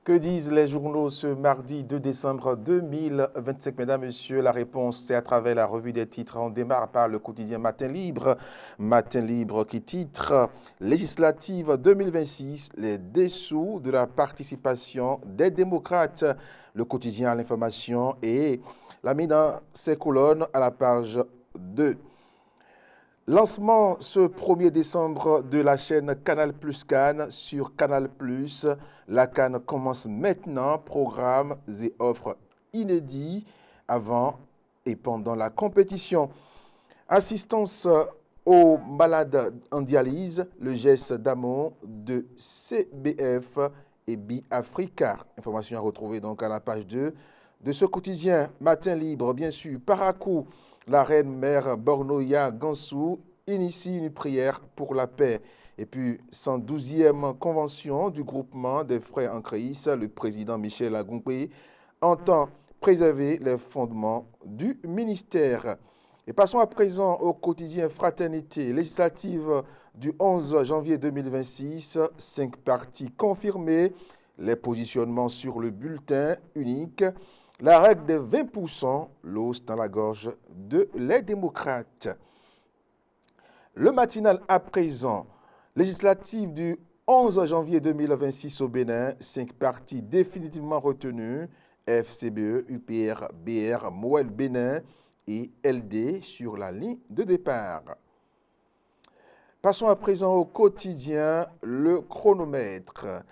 Que disent les journaux ce mardi 2 décembre 2025? Mesdames, Messieurs, la réponse c'est à travers la revue des titres. On démarre par le quotidien Matin Libre. Matin Libre qui titre Législative 2026, les dessous de la participation des démocrates. Le quotidien à l'information et l'a mis dans ses colonnes à la page 2. Lancement ce 1er décembre de la chaîne Canal Plus Cannes sur Canal Plus. La Cannes commence maintenant, programmes et offres inédits avant et pendant la compétition. Assistance aux malades en dialyse, le geste d'amour de CBF et Bi-Africa. Information à retrouver donc à la page 2 de ce quotidien. Matin Libre, bien sûr, Parakou. La reine mère Bornoya Gansou initie une prière pour la paix. Et puis, 112e convention du groupement des frères en Christ, le président Michel Agompé entend préserver les fondements du ministère. Et passons à présent au quotidien Fraternité législative du 11 janvier 2026. 5 partis confirmés, les positionnements sur le bulletin unique. La règle des 20%, l'os dans la gorge de les démocrates. Le matinal à présent, législative du 11 janvier 2026 au Bénin, 5 partis définitivement retenus, FCBE, UPR, BR, Moël Bénin et LD sur la ligne de départ. Passons à présent au quotidien, le chronomètre.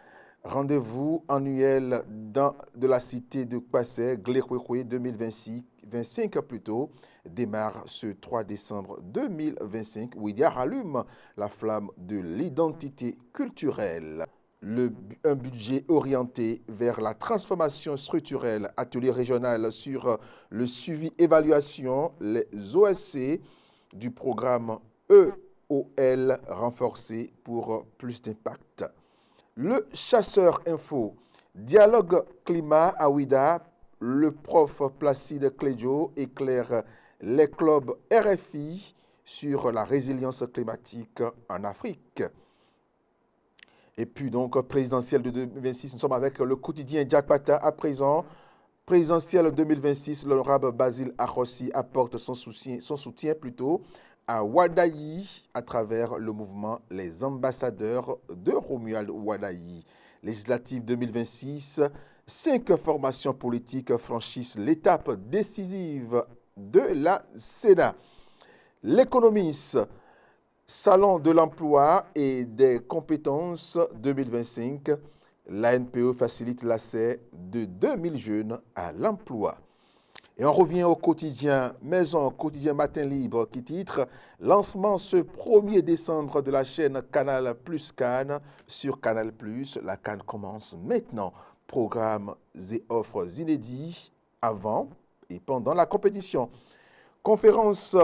Rendez-vous annuel de la cité de Kwassé, Gléroué 2025 plutôt, démarre ce 3 décembre 2025 où il y a rallume la flamme de l'identité culturelle. Un budget orienté vers la transformation structurelle, atelier régional sur le suivi-évaluation, les OSC du programme EOL renforcé pour plus d'impact. Le chasseur info, dialogue climat à Ouida, le prof Placide Clédio éclaire les clubs RFI sur la résilience climatique en Afrique. Et puis donc, présidentielle de 2026, nous sommes avec le quotidien Diakpata à présent. Présidentielle 2026, l'honorable Basile Arossi apporte son soutien à Wadayi à travers le mouvement Les Ambassadeurs de Romuald Wadayi. Législative 2026, 5 formations politiques franchissent l'étape décisive de la Sénat. L'économiste, Salon de l'emploi et des compétences 2025, l'ANPE facilite l'accès de 2000 jeunes à l'emploi. Et on revient au quotidien Maison, quotidien Matin Libre, qui titre « Lancement ce 1er décembre de la chaîne Canal Plus Cannes sur Canal Plus. La Cannes commence maintenant. Programmes et offres inédits avant et pendant la compétition. Conférence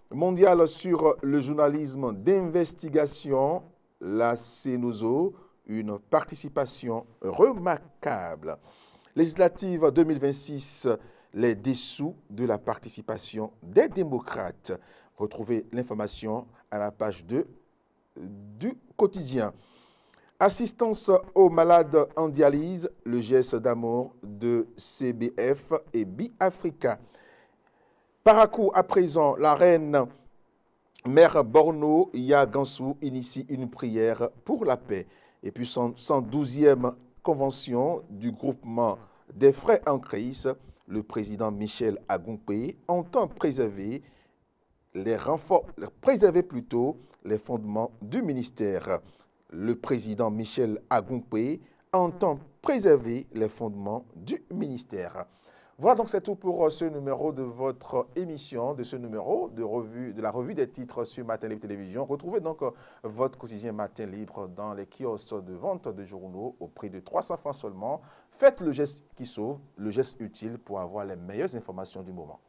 mondiale sur le journalisme d'investigation, la CENOZO, une participation remarquable. Législative 2026, les dessous de la participation des démocrates. Retrouvez l'information à la page 2 du quotidien. Assistance aux malades en dialyse, le geste d'amour de CBF et Bi-Africa. Parakou à présent, la reine mère Bornoya Gansou initie une prière pour la paix. Et puis 112e convention du groupement des frères en Christ, le président Michel Agompé entend préserver les fondements du ministère. Le président Michel Agompé entend préserver les fondements du ministère. Voilà donc c'est tout pour ce numéro de votre émission, de ce numéro de la revue des titres sur Matin Libre Télévision. Retrouvez donc votre quotidien Matin Libre dans les kiosques de vente de journaux au prix de 300 francs seulement. Faites le geste qui sauve, le geste utile pour avoir les meilleures informations du moment.